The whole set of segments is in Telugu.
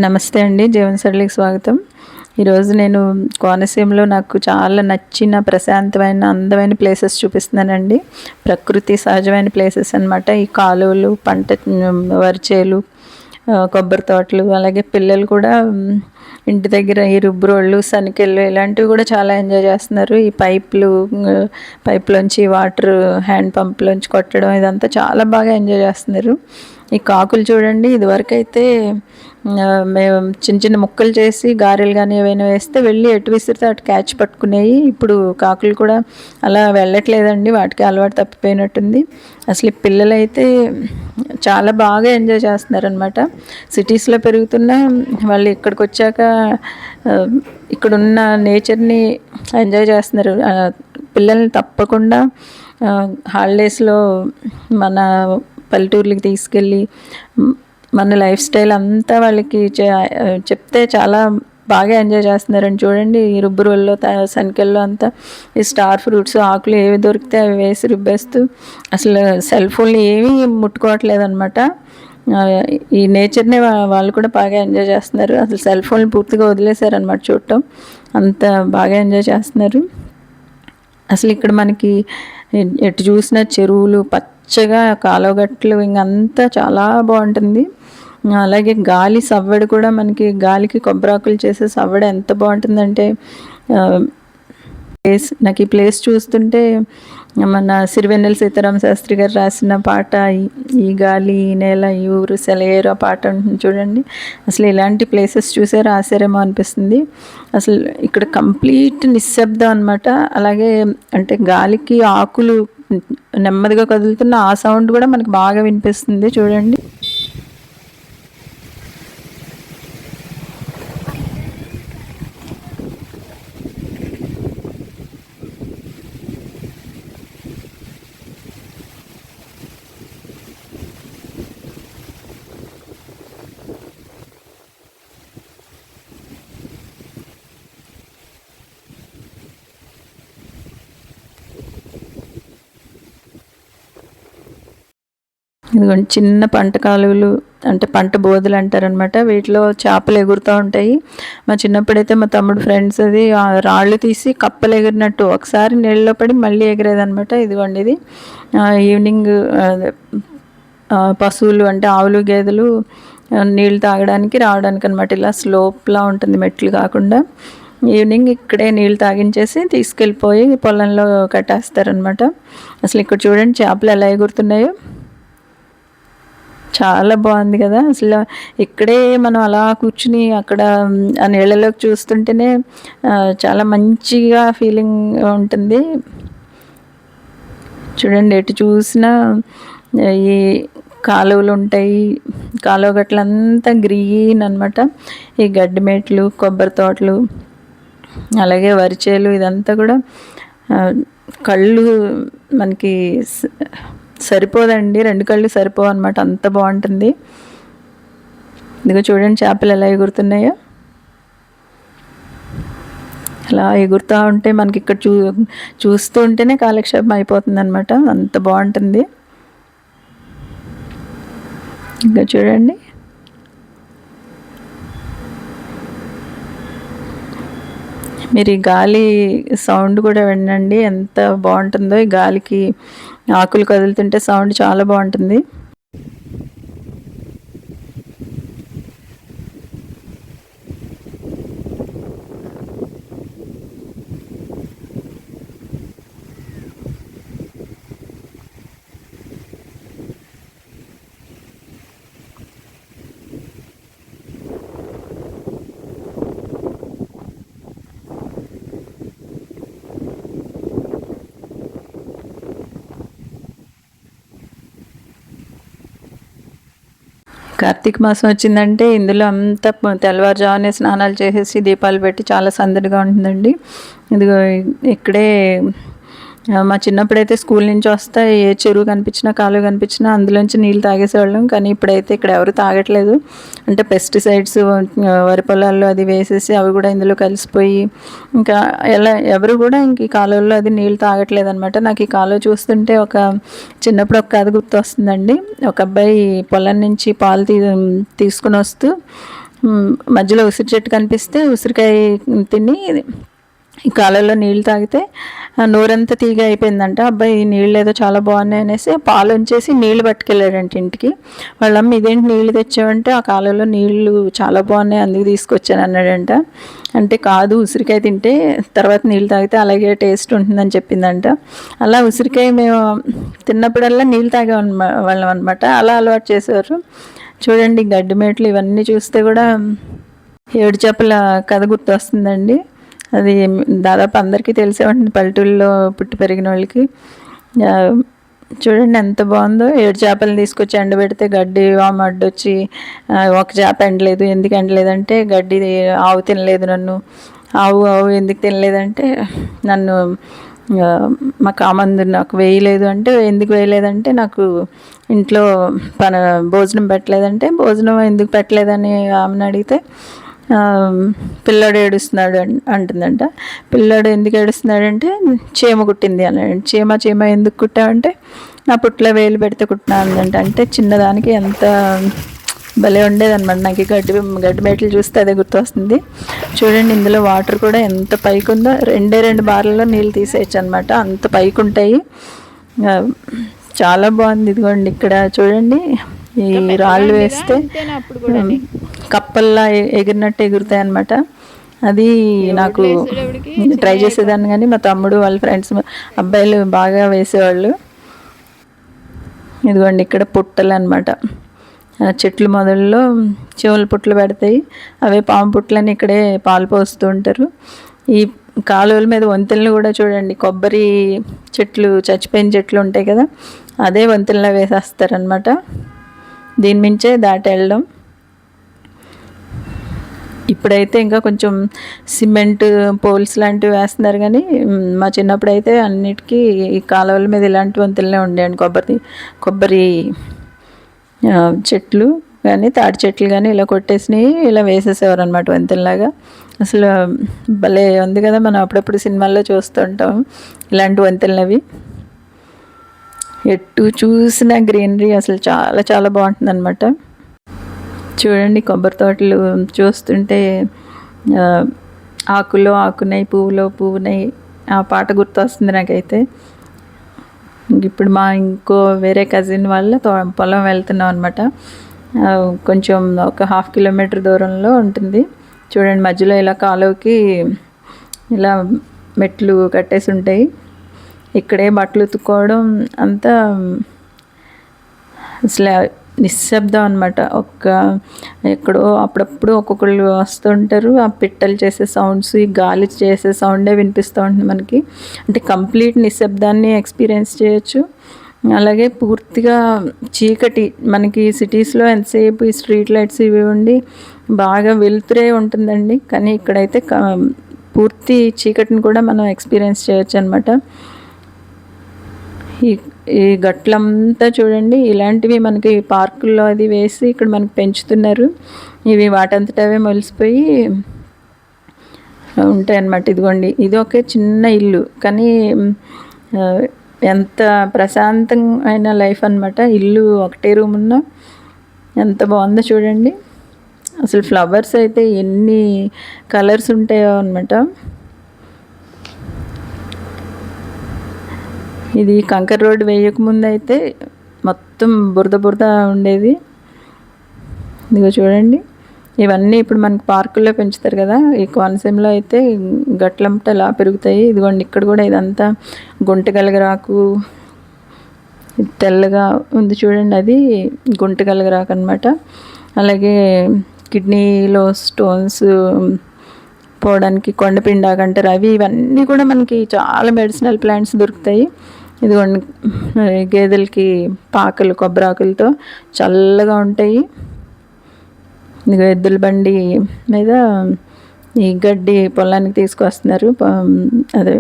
నమస్తే అండి. జీవనశైలికి స్వాగతం. ఈరోజు నేను కోనసీమలో నాకు చాలా నచ్చిన ప్రశాంతమైన, అందమైన ప్లేసెస్ చూపిస్తున్నానండి. ప్రకృతి సహజమైన ప్లేసెస్ అనమాట. ఈ కాలువలు, వరిచేలు, కొబ్బరి తోటలు, అలాగే పిల్లలు కూడా ఇంటి దగ్గర ఈ రుబ్బురోళ్ళు, సనికెళ్ళు ఇలాంటివి కూడా చాలా ఎంజాయ్ చేస్తున్నారు. ఈ పైప్లోంచి వాటర్ హ్యాండ్ పంప్లోంచి కొట్టడం ఇదంతా చాలా బాగా ఎంజాయ్ చేస్తున్నారు. ఈ కాకులు చూడండి, ఇదివరకైతే మేము చిన్న చిన్న ముక్కలు చేసి గారెలు కానీ ఏవైనా వేస్తే వెళ్ళి ఎటు విసిరితే అటు క్యాచ్ పట్టుకునేవి. ఇప్పుడు కాకులు కూడా అలా వెళ్ళట్లేదండి, వాటికి అలవాటు తప్పిపోయినట్టుంది. అసలు పిల్లలైతే చాలా బాగా ఎంజాయ్ చేస్తున్నారనమాట. సిటీస్లో పెరుగుతున్న వాళ్ళు ఇక్కడికి వచ్చాక ఇక్కడున్న నేచర్ని ఎంజాయ్ చేస్తున్నారు. పిల్లల్ని తప్పకుండా హాలిడేస్లో మన పల్లెటూర్లకి తీసుకెళ్ళి మన లైఫ్ స్టైల్ అంతా వాళ్ళకి చెప్తే చాలా బాగా ఎంజాయ్ చేస్తున్నారండి. చూడండి, ఈ రుబ్బురోల్లో సనికెల్లో అంతా ఈ స్టార్ ఫ్రూట్స్ ఆకులు ఏవి దొరికితే అవి వేసి రుబ్బేస్తూ అసలు సెల్ ఫోన్లు ఏమీ ముట్టుకోవట్లేదు అనమాట. ఈ నేచర్ని వాళ్ళు కూడా బాగా ఎంజాయ్ చేస్తున్నారు. అసలు సెల్ ఫోన్లు పూర్తిగా వదిలేశారనమాట చూడటం. అంత బాగా ఎంజాయ్ చేస్తున్నారు. అసలు ఇక్కడ మనకి ఎటు చూసిన చెరువులు, పచ్చగా కాలువగట్లు, ఇంకంతా చాలా బాగుంటుంది. అలాగే గాలి సవ్వడి కూడా మనకి, గాలికి కొబ్బరాకులు చేసే సవ్వడి ఎంత బాగుంటుందంటే నాకు ఈ ప్లేస్ చూస్తుంటే మన సిరివెన్నెల సీతారామ శాస్త్రి గారు రాసిన పాట, ఈ గాలి ఈ నేల ఈ ఊరు సెలయేరు ఆ పాట ఉంటుంది చూడండి. అసలు ఇలాంటి ప్లేసెస్ చూసే రాశారేమో అనిపిస్తుంది. అసలు ఇక్కడ కంప్లీట్ నిశ్శబ్దం అనమాట. అలాగే అంటే గాలికి ఆకులు నెమ్మదిగా కదులుతున్న ఆ సౌండ్ కూడా మనకు బాగా వినిపిస్తుంది చూడండి. ఇదిగోండి, చిన్న పంట కాలువలు అంటే పంట బోధలు అంటారనమాట. వీటిలో చేపలు ఎగురుతూ ఉంటాయి. మా చిన్నప్పుడైతే మా తమ్ముడు ఫ్రెండ్స్ అది రాళ్ళు తీసి కప్పలు ఎగిరినట్టు ఒకసారి నీళ్ళలో పడి మళ్ళీ ఎగిరేదనమాట. ఇదిగోండి, ఇది ఈవినింగ్ పశువులు అంటే ఆవులు గేదెలు నీళ్ళు తాగడానికి రావడానికి అనమాట. ఇలా స్లోప్లా ఉంటుంది, మెట్లు కాకుండా. ఈవినింగ్ ఇక్కడే నీళ్ళు తాగించేసి తీసుకెళ్ళిపోయి పొలంలో కట్టేస్తారనమాట. అసలు ఇక్కడ చూడండి చేపలు ఎలా ఎగురుతున్నాయో, చాలా బాగుంది కదా. అసలు ఇక్కడే మనం అలా కూర్చుని అక్కడ ఆ నీళ్ళలోకి చూస్తుంటేనే చాలా మంచిగా ఫీలింగ్ ఉంటుంది. చూడండి, ఎటు చూసినా ఈ కాలువలు ఉంటాయి. కాలువ గట్లంతా గ్రీన్ అనమాట. ఈ గడ్డి మేట్లు, కొబ్బరి తోటలు, అలాగే వరిచేలు, ఇదంతా కూడా కళ్ళు మనకి సరిపోదండి, 2 కళ్ళు సరిపోవు అనమాట, అంత బాగుంటుంది. ఇదిగో చూడండి చేపలు ఎలా ఎగురుతున్నాయో. అలా ఎగురుతూ ఉంటే మనకి ఇక్కడ చూస్తూ ఉంటేనే కాలక్షేపం అయిపోతుంది అనమాట, అంత బాగుంటుంది. ఇంకా చూడండి, మీరు ఈ గాలి సౌండ్ కూడా వినండి, ఎంత బాగుంటుందో. ఈ గాలికి ఆకులు కదులుతుంటే సౌండ్ చాలా బాగుంటుంది. కార్తీక మాసం వచ్చిందంటే ఇందులో అంతా తెల్లవారుజామునే స్నానాలు చేసేసి దీపాలు పెట్టి చాలా సందడిగా ఉంటుందండి. ఇదిగో ఇక్కడే మా చిన్నప్పుడైతే స్కూల్ నుంచి వస్తే ఏ చెరువు కనిపించినా కాలువ కనిపించినా అందులోంచి నీళ్ళు తాగేసేవాళ్ళం. కానీ ఇప్పుడైతే ఇక్కడ ఎవరు తాగట్లేదు. అంటే పెస్టిసైడ్స్ వరి పొలాల్లో అది వేసేసి అవి కూడా ఇందులో కలిసిపోయి ఇంకా ఎవరు కూడా ఇంక ఈ కాలువల్లో అది నీళ్ళు తాగట్లేదు అనమాట. నాకు ఈ కాలువ చూస్తుంటే చిన్నప్పుడు ఒక కథ గుర్తు వస్తుందండి. ఒక అబ్బాయి పొలం నుంచి పాలు తీసుకుని వస్తూ మధ్యలో ఉసిరి చెట్టు కనిపిస్తే ఉసిరికాయ తిని ఈ కాలంలో నీళ్ళు తాగితే నోరంతా తీగ అయిపోయిందంట. అబ్బాయి ఈ నీళ్ళు ఏదో చాలా బాగున్నాయి అనేసి పాలు ఉంచేసి నీళ్ళు పట్టుకెళ్ళాడంట ఇంటికి. వాళ్ళమ్మ ఇదేంటి నీళ్ళు తెచ్చావంటే ఆ కాలంలో నీళ్ళు చాలా బాగున్నాయి అందుకు తీసుకొచ్చాను అన్నాడంట. అంటే కాదు, ఉసిరికాయ తింటే తర్వాత నీళ్ళు తాగితే అలాగే టేస్ట్ ఉంటుందని చెప్పిందంట. అలా ఉసిరికాయ మేము తిన్నప్పుడల్లా నీళ్ళు తాగే వాళ్ళం అనమాట. అలా అలవాటు చేసేవారు. చూడండి గడ్డి మేట్లు ఇవన్నీ చూస్తే కూడా ఏడు చేపల కథ గుర్తొస్తుందండి. అది దాదాపు అందరికీ తెలిసే ఉంటుంది పల్లెటూళ్ళలో పుట్టి పెరిగిన వాళ్ళకి. చూడండి ఎంత బాగుందో. 7 చేపలు తీసుకొచ్చి ఎండబెడితే గడ్డి వాము అడ్డొచ్చి ఒక చేప ఎండలేదు. ఎందుకు ఎండలేదంటే గడ్డి ఆవు తినలేదు నన్ను. ఆవు ఎందుకు తినలేదంటే నన్ను మా కామందు నాకు వేయలేదు. అంటే ఎందుకు వేయలేదంటే నాకు ఇంట్లో భోజనం పెట్టలేదంటే భోజనం ఎందుకు పెట్టలేదని ఆమెను అడిగితే పిల్లాడు ఏడుస్తున్నాడు అంటుందంట. పిల్లాడు ఎందుకు ఏడుస్తున్నాడంటే చీమ కుట్టింది అన్నాడు. చీమ ఎందుకు కుట్టావంటే నా పుట్లో వేలు పెడితే కుట్టినా అందంట. అంటే చిన్నదానికి ఎంత భలే ఉండేదన్నమాట. నాకు గడ్డి మేటలు చూస్తే అదే గుర్తొస్తుంది. చూడండి ఇందులో వాటర్ కూడా ఎంత పైకి ఉందో. 2 బార్లలో నీళ్ళు తీసేయచ్చు అనమాట, అంత పైకి ఉంటాయి. చాలా బాగుంది. ఇదిగోండి ఇక్కడ చూడండి ఈ రాళ్ళు వేస్తే కప్పల్లా ఎగిరినట్టు ఎగురుతాయి అన్నమాట. అది నాకు ట్రై చేసేదాన్ని, కానీ మా తమ్ముడు వాళ్ళ ఫ్రెండ్స్ అబ్బాయిలు బాగా వేసేవాళ్ళు. ఇదిగోండి ఇక్కడ పుట్టలు అనమాట. చెట్లు మొదల్లో చెవుల పుట్లు పెడతాయి, అవే పాము పుట్లని ఇక్కడే పాలు పోస్తూ ఉంటారు. ఈ కాలువల మీద వంతెనలు కూడా చూడండి, కొబ్బరి చెట్లు చచ్చిపోయిన చెట్లు ఉంటాయి కదా, అదే వంతెనలో వేసేస్తారనమాట. దీని మించే దాటి వెళ్ళడం. ఇప్పుడైతే ఇంకా కొంచెం సిమెంట్ పోల్స్ లాంటివి వేస్తున్నారు, కానీ మా చిన్నప్పుడు అయితే అన్నిటికీ ఈ కాలువల మీద ఇలాంటి వంతులనే ఉండేయండి. కొబ్బరి చెట్లు కానీ తాటి చెట్లు కానీ ఇలా కొట్టేసినవి ఇలా వేసేసేవారు అనమాట వంతెనలాగా. అసలు భలే ఉంది కదా, మనం అప్పుడప్పుడు సినిమాల్లో చూస్తుంటాం ఇలాంటి వంతెనలు. ఎటు చూసిన గ్రీనరీ అసలు చాలా చాలా బాగుంటుంది అనమాట. చూడండి కొబ్బరి తోటలు చూస్తుంటే ఆకులో ఆకునై పువ్వులో పువ్వునై ఆ పాట గుర్తొస్తుంది నాకైతే. ఇప్పుడు మా వేరే కజిన్ వాళ్ళ పొలం వెళ్తున్నాం అనమాట. కొంచెం ఒక 1/2 కిలోమీటర్ దూరంలో ఉంటుంది. చూడండి మధ్యలో ఇలా కాలువకి ఇలా మెట్లు కట్టేసి ఉంటాయి. ఇక్కడే బట్టలు ఉతుక్కోవడం అంతా అసలు నిశ్శబ్దం అనమాట. ఎక్కడో అప్పుడప్పుడు ఒక్కొక్కళ్ళు వస్తుంటారు, ఆ పిట్టలు చేసే సౌండ్స్, ఈ గాలి చేసే సౌండే వినిపిస్తూ ఉంటుంది మనకి. అంటే కంప్లీట్ నిశ్శబ్దాన్ని ఎక్స్పీరియన్స్ చేయొచ్చు. అలాగే పూర్తిగా చీకటి, మనకి సిటీస్లో ఎంతసేపు ఈ స్ట్రీట్ లైట్స్ ఇవి ఉండి బాగా వెలుతురే ఉంటుందండి, కానీ ఇక్కడైతే పూర్తి చీకటిని కూడా మనం ఎక్స్పీరియన్స్ చేయొచ్చు అనమాట. ఈ గట్లంతా చూడండి, ఇలాంటివి మనకి పార్కుల్లో అది వేసి ఇక్కడ మనకి పెంచుతున్నారు. ఇవి వాటంతటవే మొలిసిపోయి ఉంటాయి అన్నమాట. ఇదిగోండి ఇది ఒక చిన్న ఇల్లు, కానీ ఎంత ప్రశాంతమైన లైఫ్ అనమాట. ఇల్లు ఒకటే రూమ్ ఉన్నా ఎంత బాగుందో చూడండి. అసలు ఫ్లవర్స్ అయితే ఎన్ని కలర్స్ ఉంటాయో అనమాట. ఇది కంకర్ రోడ్ వేయకముందు అయితే మొత్తం బురద ఉండేది. ఇదిగో చూడండి, ఇవన్నీ ఇప్పుడు మనకి పార్కుల్లో పెంచుతారు కదా, ఈ కోనసీమలో అయితే గట్లంట ఇలా పెరుగుతాయి. ఇదిగోండి ఇక్కడ కూడా ఇదంతా గుంటగలగరాకు తెల్లగా ఉంది చూడండి, అది గుంటగలగరాకు అనమాట. అలాగే కిడ్నీలో స్టోన్స్ పోవడానికి కొండపిండాకు అంటారు, ఇవన్నీ కూడా మనకి చాలా మెడిసినల్ ప్లాంట్స్ దొరుకుతాయి. ఇదిగోండి గేదెలకి పాకలు కొబ్బరాకులతో చల్లగా ఉంటాయి. ఇదిగో ఎద్దుల బండి మీద ఈ గడ్డి పొలానికి తీసుకొస్తున్నారు. అదే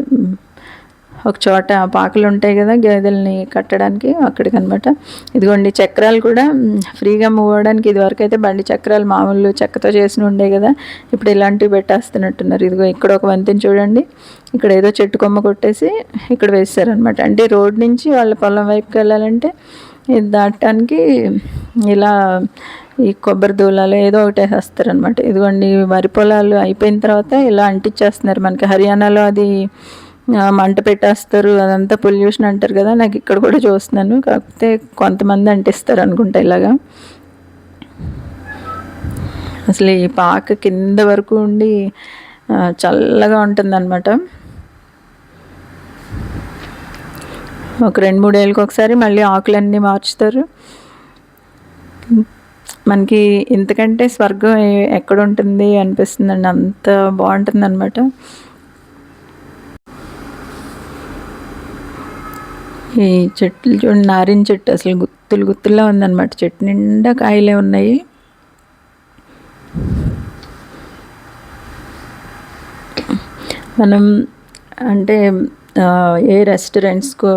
ఒక చోట పాకలు ఉంటాయి కదా గేదెల్ని కట్టడానికి, అక్కడికి అనమాట. ఇదిగోండి చక్రాలు కూడా ఫ్రీగా మూవ్ అవ్వడానికి. ఇదివరకు అయితే బండి చక్రాలు మామూలు చెక్కతో చేసి ఉండే కదా, ఇప్పుడు ఇలాంటివి పెట్టేస్తున్నట్టున్నారు. ఇదిగో ఇక్కడ ఒక వంతెన చూడండి, ఇక్కడ ఏదో చెట్టు కొమ్మ కొట్టేసి ఇక్కడ వేస్తారనమాట. అంటే రోడ్ నుంచి వాళ్ళ పొలం వైపుకి వెళ్ళాలంటే ఇది దాటడానికి ఇలా ఈ కొబ్బరి దూలాలు ఏదో ఒకటి వేసేస్తారనమాట. ఇదిగోండి వరి పొలాలు అయిపోయిన తర్వాత ఇలా అంటించేస్తున్నారు. మనకి హర్యానాలో అది మంట పెట్టేస్తారు, అదంతా పొల్యూషన్ అంటారు కదా, నాకు ఇక్కడ కూడా చూస్తున్నాను. కాకపోతే కొంతమంది అంటిస్తారు అనుకుంటా ఇలాగా. అసలు ఈ పాక కింద వరకు ఉండి చల్లగా ఉంటుందన్నమాట. ఒక 2-3 ఏళ్ళకి ఒకసారి మళ్ళీ ఆకులన్నీ మార్చుతారు. మనకి ఇంతకంటే స్వర్గం ఎక్కడ ఉంటుంది అనిపిస్తుందండి, అంత బాగుంటుందన్నమాట. ఈ చెట్లు చూడండి, నారింజ చెట్టు అసలు గుత్తులు గుత్తుల్లో ఉందన్నమాట. చెట్టు నిండా కాయలే ఉన్నాయి. మనం అంటే ఏ రెస్టారెంట్స్కో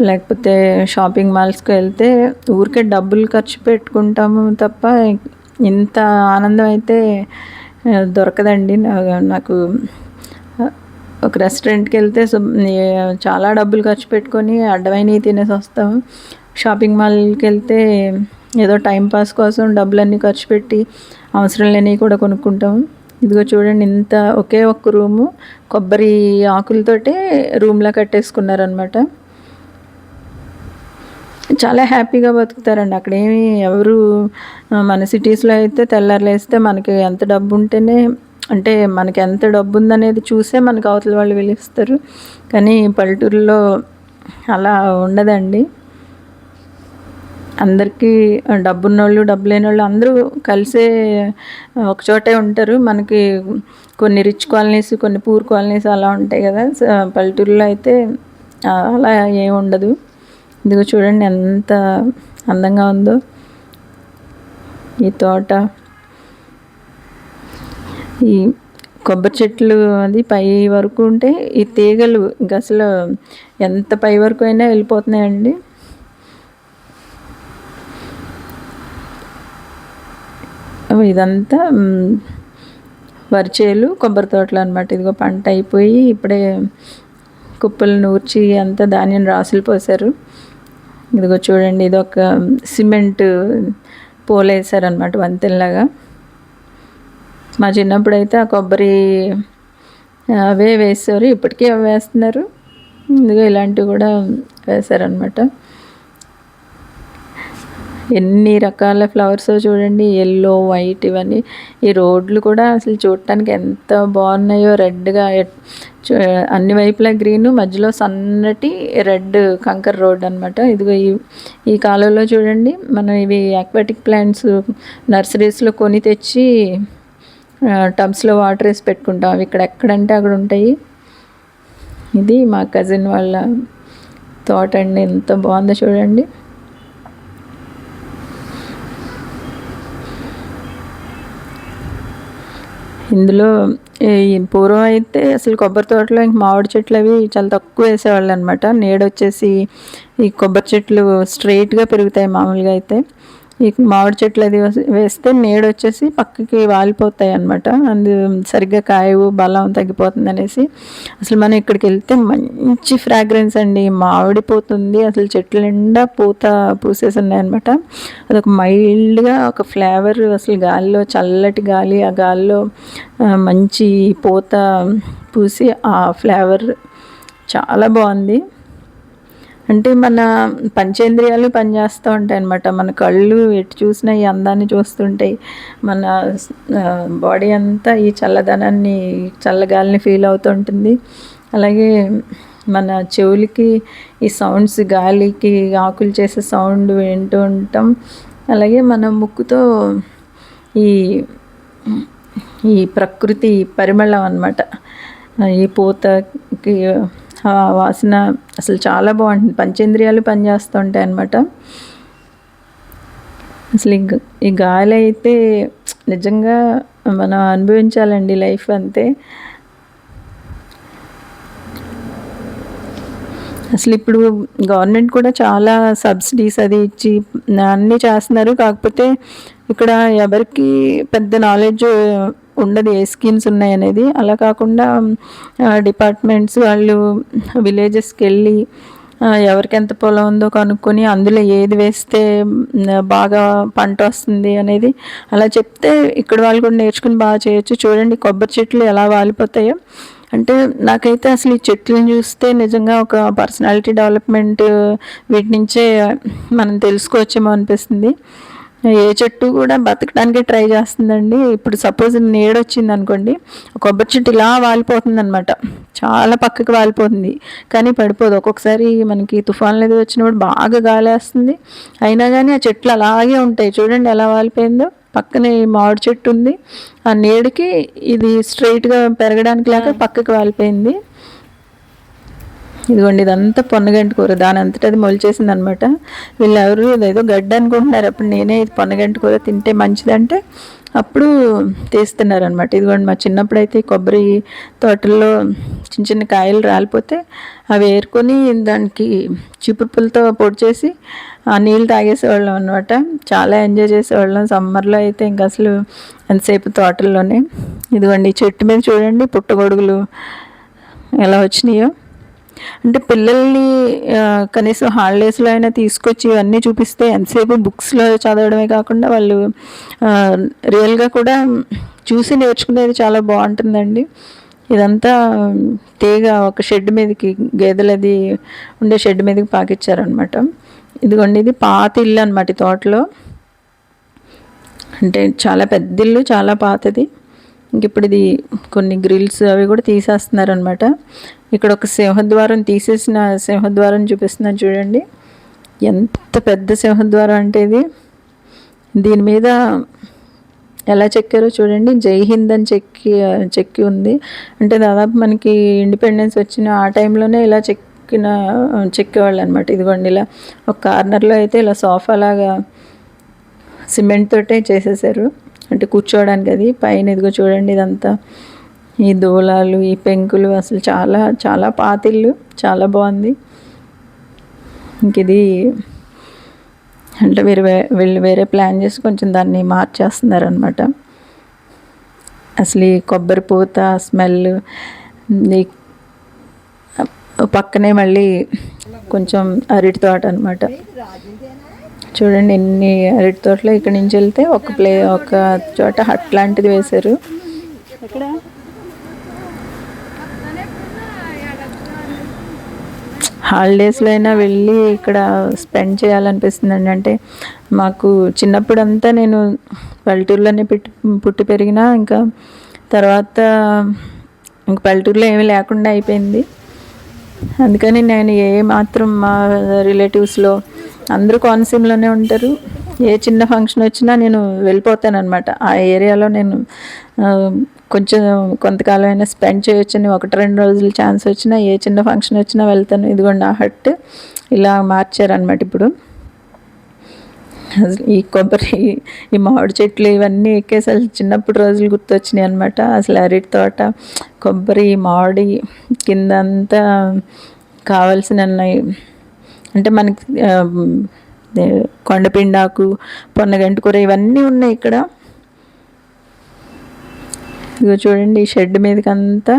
లేకపోతే షాపింగ్ మాల్స్కి వెళ్తే ఊరికే డబ్బులు ఖర్చు పెట్టుకుంటాము తప్ప ఇంత ఆనందం అయితే దొరకదండి. నాకు ఒక రెస్టారెంట్కి వెళ్తే చాలా డబ్బులు ఖర్చు పెట్టుకొని అడ్డమైనవి తినేసి వస్తాము. షాపింగ్ మాల్కి వెళ్తే ఏదో టైంపాస్ కోసం డబ్బులన్నీ ఖర్చు పెట్టి అవసరం లేనివి కూడా కొనుక్కుంటాము. ఇదిగో చూడండి, ఇంత ఒకే ఒక్క రూము కొబ్బరి ఆకులతోటే రూమ్లా కట్టేసుకున్నారనమాట. చాలా హ్యాపీగా బతుకుతారండి అక్కడ. ఎవరు మన సిటీస్లో అయితే తెల్లారులేస్తే మనకి ఎంత డబ్బు ఉంటేనే, అంటే మనకి ఎంత డబ్బు ఉందనేది చూసే మనకు అవతల వాళ్ళు పిలుస్తారు. కానీ పల్లెటూరులో అలా ఉండదండి. అందరికీ డబ్బున్నోళ్ళు డబ్బు లేని వాళ్ళు అందరూ కలిసే ఒకచోటే ఉంటారు. మనకి కొన్ని రిచ్ కాలనీస్, కొన్ని పూర్ కాలనీస్ అలా ఉంటాయి కదా. పల్లెటూరులో అయితే అలా ఏమి ఉండదు. ఇదిగో చూడండి ఎంత అందంగా ఉందో ఈ తోట. ఈ కొబ్బరి చెట్లు అది పై వరకు ఉంటే ఈ తీగలు ఇంకా అసలు ఎంత పై వరకు అయినా వెళ్ళిపోతున్నాయండి. ఇదంతా వరిచేలు, కొబ్బరి తోటలు అనమాట. ఇదిగో పంట అయిపోయి ఇప్పుడే కుప్పలు నూర్చి అంతా ధాన్యం రాసులు పోసారు. ఇదిగో చూడండి, ఇది ఒక సిమెంట్ పోలు వేసారనమాట వంతెనలాగా. మా చిన్నప్పుడు అయితే ఆ కొబ్బరి అవే వేసారు, ఇప్పటికీ అవి వేస్తున్నారు. ఇదిగో ఇలాంటివి కూడా వేశారనమాట. ఎన్ని రకాల ఫ్లవర్స్ చూడండి, ఎల్లో, వైట్, ఇవన్నీ. ఈ రోడ్లు కూడా అసలు చూడటానికి ఎంత బాగున్నాయో, రెడ్గా అన్ని వైపులా గ్రీను, మధ్యలో సన్నటి రెడ్ కంకర్ రోడ్ అనమాట. ఇదిగో ఈ కాలంలో చూడండి, మనం ఇవి అక్వాటిక్ ప్లాంట్స్ నర్సరీస్లో కొని తెచ్చి టబ్స్లో వాటర్ వేసి పెట్టుకుంటాం. అవి ఇక్కడ ఎక్కడంటే అక్కడ ఉంటాయి. ఇది మా కజిన్ వాళ్ళ తోట అండి, ఎంత బాగుందో చూడండి. ఇందులో పూర్వం అయితే అసలు కొబ్బరి తోటలో ఇంక మామిడి చెట్లు అవి చాలా తక్కువ వేసేవాళ్ళు అనమాట. నీడొచ్చేసి ఈ కొబ్బరి చెట్లు స్ట్రైట్గా పెరుగుతాయి మామూలుగా అయితే. ఈ మామిడి చెట్లు అది వేస్తే నీడొచ్చేసి పక్కకి వాలిపోతాయి అనమాట. సరిగ్గా కాయవు, బలం తగ్గిపోతుంది అనేసి అసలు మనం ఇక్కడికి వెళ్తే మంచి ఫ్రాగ్రెన్స్ అండి, మామిడిపోతుంది. అసలు చెట్ల నిండా పూత పూసేసి ఉన్నాయన్నమాట. అదొక మైల్డ్గా ఒక ఫ్లేవర్, అసలు గాలిలో చల్లటి గాలి, ఆ గాలిలో మంచి పూత పూసి ఆ ఫ్లేవర్ చాలా బాగుంది. అంటే మన పంచేంద్రియాలు పనిచేస్తూ ఉంటాయి అన్నమాట. మన కళ్ళు ఎటు చూసినా ఈ అందాన్ని చూస్తుంటాయి. మన బాడీ అంతా ఈ చల్లదనాన్ని, చల్లగాలిని ఫీల్ అవుతూ ఉంటుంది. అలాగే మన చెవులకి ఈ సౌండ్స్, గాలికి ఆకులు చేసే సౌండ్ వింటూ ఉంటాం. అలాగే మన ముక్కుతో ఈ ఈ ప్రకృతి పరిమళం అన్నమాట, ఈ పూతకి వాసన అసలు చాలా బాగుంటుంది. పంచేంద్రియాలు పనిచేస్తూ ఉంటాయి అన్నమాట. అసలు ఈ గాలి అయితే నిజంగా మనం అనుభవించాలండి లైఫ్ అంతే. అసలు ఇప్పుడు గవర్నమెంట్ కూడా చాలా సబ్సిడీస్ అది ఇచ్చి అన్నీ చేస్తున్నారు. కాకపోతే ఇక్కడ ఎవరికి పెద్ద నాలెడ్జ్ ఉండదు ఏ స్కీమ్స్ ఉన్నాయనేది. అలా కాకుండా డిపార్ట్మెంట్స్ వాళ్ళు విలేజెస్కి వెళ్ళి ఎవరికి ఎంత పొలం ఉందో కనుక్కొని అందులో ఏది వేస్తే బాగా పంట వస్తుంది అనేది అలా చెప్తే ఇక్కడ వాళ్ళు కూడా నేర్చుకుని బాగా చేయొచ్చు. చూడండి కొబ్బరి చెట్లు ఎలా వాలిపోతాయో. అంటే నాకైతే అసలు ఈ చెట్లను చూస్తే నిజంగా ఒక పర్సనాలిటీ డెవలప్మెంట్ వీటి నుంచే మనం తెలుసుకోవచ్చేమో అనిపిస్తుంది. ఏ చెట్టు కూడా బతకడానికి ట్రై చేస్తుందండి. ఇప్పుడు సపోజ్ నీడొచ్చింది అనుకోండి, కొబ్బరి చెట్టు ఇలా వాలిపోతుంది అనమాట, చాలా పక్కకి వాలిపోతుంది కానీ పడిపోదు. ఒక్కొక్కసారి మనకి తుఫాన్లు ఏదో వచ్చినప్పుడు బాగా గాలి వేస్తుంది, అయినా కానీ ఆ చెట్లు అలాగే ఉంటాయి. చూడండి ఎలా వాలిపోయిందో. పక్కనే మామిడి చెట్టు ఉంది, ఆ నీడకి ఇది స్ట్రైట్గా పెరగడానికి లేక పక్కకి వాలిపోయింది. ఇదిగోండి ఇదంతా పొన్నగంటి కూర, దాని అంతటా అది మొలిచేసింది అనమాట. వీళ్ళు ఎవరు ఇదేదో గడ్డ అనుకుంటున్నారు. అప్పుడు నేనే ఇది పొన్నగంటి కూర తింటే మంచిదంటే అప్పుడు తీస్తున్నారు అనమాట. ఇదిగోండి మా చిన్నప్పుడు అయితే కొబ్బరి తోటల్లో చిన్న చిన్న కాయలు రాలిపోతే అవి ఏరుకొని దానికి చీపురు పుల్లతో పొడి చేసి ఆ నీళ్ళు తాగేసేవాళ్ళం అనమాట. చాలా ఎంజాయ్ చేసేవాళ్ళం. సమ్మర్లో అయితే ఇంకా అసలు ఎంతసేపు తోటల్లోనే. ఇదిగోండి ఈ చెట్టు మీద చూడండి పుట్టగొడుగులు ఎలా వచ్చినాయో. అంటే పిల్లల్ని కనీసం హాలిడేస్లో అయినా తీసుకొచ్చి ఇవన్నీ చూపిస్తే ఎంతసేపు బుక్స్లో చదవడమే కాకుండా వాళ్ళు రియల్గా కూడా చూసి నేర్చుకునేది చాలా బాగుంటుందండి. ఇదంతా తీగ ఒక షెడ్ మీదకి, గేదెలది ఉండే షెడ్ మీదకి పాకిచ్చారనమాట. ఇదిగోండి ఇది పాత ఇల్లు అనమాట ఈ తోటలో. అంటే చాలా పెద్ద ఇల్లు, చాలా పాతది. ఇంక ఇప్పుడు ఇది కొన్ని గ్రిల్స్ అవి కూడా తీసేస్తున్నారు అనమాట. ఇక్కడ ఒక సింహద్వారం, తీసేసిన సింహద్వారం చూపిస్తున్నాను చూడండి. ఎంత పెద్ద సింహద్వారం అంటే ఇది. దీని మీద ఎలా చెక్కారో చూడండి, జై హింద్ అని చెక్కి ఉంది. అంటే దాదాపు మనకి ఇండిపెండెన్స్ వచ్చిన ఆ టైంలోనే ఇలా చెక్కేవాళ్ళు అనమాట. ఇదిగోండి ఇలా ఒక కార్నర్లో అయితే ఇలా సోఫా లాగా సిమెంట్ తోటే చేసేసారు, అంటే కూర్చోవడానికి. అది పైన ఇదిగో చూడండి ఇదంతా ఈ దూలాలు, ఈ పెంకులు, అసలు చాలా చాలా పాతిల్లు, చాలా బాగుంది. ఇంక ఇది అంటే వీళ్ళు వేరే ప్లాన్ చేసి కొంచెం దాన్ని మార్చేస్తున్నారనమాట. అసలు ఈ కొబ్బరి పూత స్మెల్, ఈ పక్కనే మళ్ళీ కొంచెం అరటి తోట అనమాట. చూడండి ఎన్ని అరటి తోటలో. ఇక్కడి నుంచి వెళ్తే ఒక చోట హట్ లాంటిది వేశారు. హాలిడేస్లో అయినా వెళ్ళి ఇక్కడ స్పెండ్ చేయాలనిపిస్తుందండి. అంటే మాకు చిన్నప్పుడంతా నేను పల్లెటూరులోనే పుట్టి పెరిగినా, ఇంకా తర్వాత ఇంక పల్లెటూరులో ఏమీ లేకుండా అయిపోయింది. అందుకని నేను మాత్రం మా రిలేటివ్స్లో అందరూ కోనసీమలోనే ఉంటారు. ఏ చిన్న ఫంక్షన్ వచ్చినా నేను వెళ్ళిపోతాను అనమాట. ఆ ఏరియాలో నేను కొంతకాలం అయినా స్పెండ్ చేయొచ్చని, 1-2 రోజులు ఛాన్స్ వచ్చినా, ఏ చిన్న ఫంక్షన్ వచ్చినా వెళ్తాను. ఇదిగోండి ఆ హట్ ఇలా మార్చారనమాట ఇప్పుడు. ఈ కొబ్బరి, ఈ మామిడి చెట్లు ఇవన్నీ ఎక్కేసి అసలు చిన్నప్పుడు రోజులు గుర్తొచ్చినాయి అనమాట. అసలు అరటి తోట, కొబ్బరి, మామిడి కిందంతా కావాల్సిన అంటే మనకి కొండపిండాకు, పొన్నగంటి కూర ఇవన్నీ ఉన్నాయి ఇక్కడ. ఇదిగో చూడండి ఈ షెడ్ మీదకి అంతా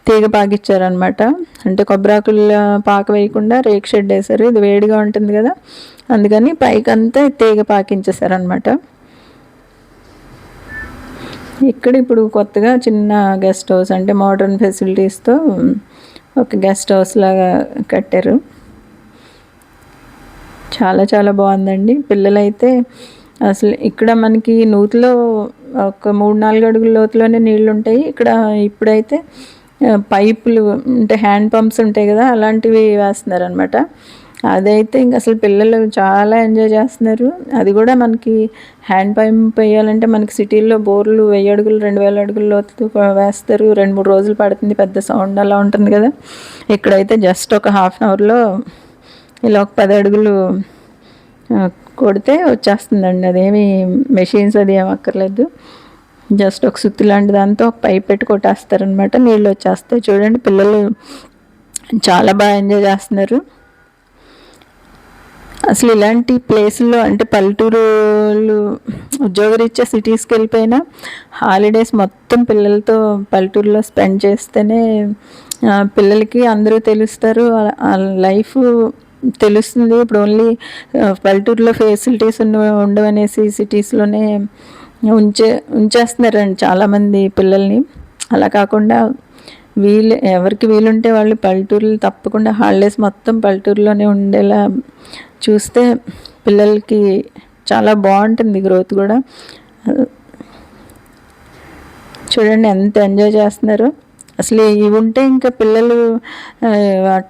తీగ పాకిచ్చారనమాట. అంటే కొబ్బరాకుల పాక వేయకుండా రేక్ షెడ్ వేశారు. ఇది వేడిగా ఉంటుంది కదా, అందుకని పైకంతా తీగ పాకించేశారనమాట. ఇక్కడ ఇప్పుడు కొత్తగా చిన్న గెస్ట్ హౌస్, అంటే మోడర్న్ ఫెసిలిటీస్తో ఒక గెస్ట్ హౌస్ లాగా కట్టారు. చాలా చాలా బాగుందండి. పిల్లలైతే అసలు ఇక్కడ మనకి నూతిలో ఒక 3-4 అడుగుల లోతులోనే నీళ్ళు ఉంటాయి. ఇక్కడ ఇప్పుడైతే పైపులు, అంటే హ్యాండ్ పంప్స్ ఉంటాయి కదా, అలాంటివి వేస్తున్నారు అనమాట. అదైతే ఇంక అసలు పిల్లలు చాలా ఎంజాయ్ చేస్తున్నారు. అది కూడా మనకి హ్యాండ్ పంప్ వేయాలంటే మనకి సిటీల్లో బోర్లు 1000 అడుగులు 2000 అడుగుల లోతు వేస్తారు. 2-3 రోజులు పడుతుంది, పెద్ద సౌండ్ అలా ఉంటుంది కదా. ఇక్కడైతే జస్ట్ ఒక హాఫ్ అన్ అవర్లో ఇలా ఒక 10 అడుగులు కొడితే వచ్చేస్తుందండి. అదేమి మెషిన్స్ అది ఏమి అక్కర్లేదు, జస్ట్ ఒక సుత్తి లాంటి దాంతో ఒక పైప్ పెట్టి కొట్టేస్తారనమాట, నీళ్ళు వచ్చేస్తాయి. చూడండి పిల్లలు చాలా బాగా ఎంజాయ్ చేస్తున్నారు. అసలు ఇలాంటి ప్లేసుల్లో, అంటే పల్లెటూరులు ఉద్యోగరీత్యా సిటీస్కి వెళ్ళిపోయినా హాలిడేస్ మొత్తం పిల్లలతో పల్లెటూరులో స్పెండ్ చేస్తేనే పిల్లలకి అందరూ తెలుస్తారు. లైఫ్ తెలుస్తుంది. ఇప్పుడు ఓన్లీ పల్లెటూరులో ఫెసిలిటీస్ ఉండవనేసి సిటీస్లోనే ఉంచేస్తున్నారండి చాలామంది పిల్లల్ని. అలా కాకుండా ఎవరికి వీలుంటే వాళ్ళు పల్లెటూరులో తప్పకుండా హాలిడేస్ మొత్తం పల్లెటూరులోనే ఉండేలా చూస్తే పిల్లలకి చాలా బాగుంటుంది గ్రోత్ కూడా. చూడండి ఎంత ఎంజాయ్ చేస్తున్నారు. అసలు ఇవి ఉంటే ఇంకా పిల్లలు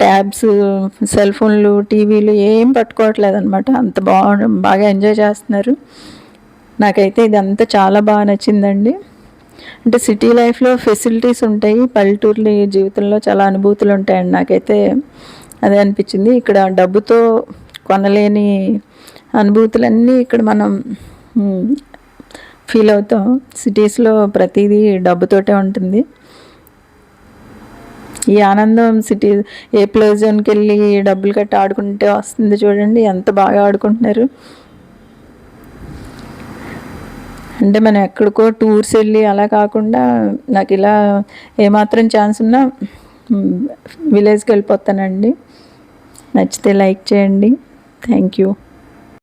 ట్యాబ్స్, సెల్ ఫోన్లు, టీవీలు ఏం పట్టుకోవట్లేదు అనమాట. అంత బాగా ఎంజాయ్ చేస్తున్నారు. నాకైతే ఇదంతా చాలా బాగా నచ్చిందండి. అంటే సిటీ లైఫ్లో ఫెసిలిటీస్ ఉంటాయి, పల్లెటూర్ల జీవితంలో చాలా అనుభూతులు ఉంటాయండి. నాకైతే అదే అనిపించింది. ఇక్కడ డబ్బుతో కొనలేని అనుభూతులన్నీ ఇక్కడ మనం ఫీల్ అవుతాం. సిటీస్లో ప్రతిదీ డబ్బుతోటే ఉంటుంది. ఈ ఆనందం ఏ ప్లే జోన్కి వెళ్ళి డబ్బులు కట్టి ఆడుకుంటే వస్తుంది. చూడండి ఎంత బాగా ఆడుకుంటున్నారు. అంటే మనం ఎక్కడికో టూర్స్ వెళ్ళి అలా కాకుండా నాకు ఇలా ఏమాత్రం ఛాన్స్ ఉన్నా విలేజ్కి వెళ్ళిపోతానండి. నచ్చితే లైక్ చేయండి. Thank you.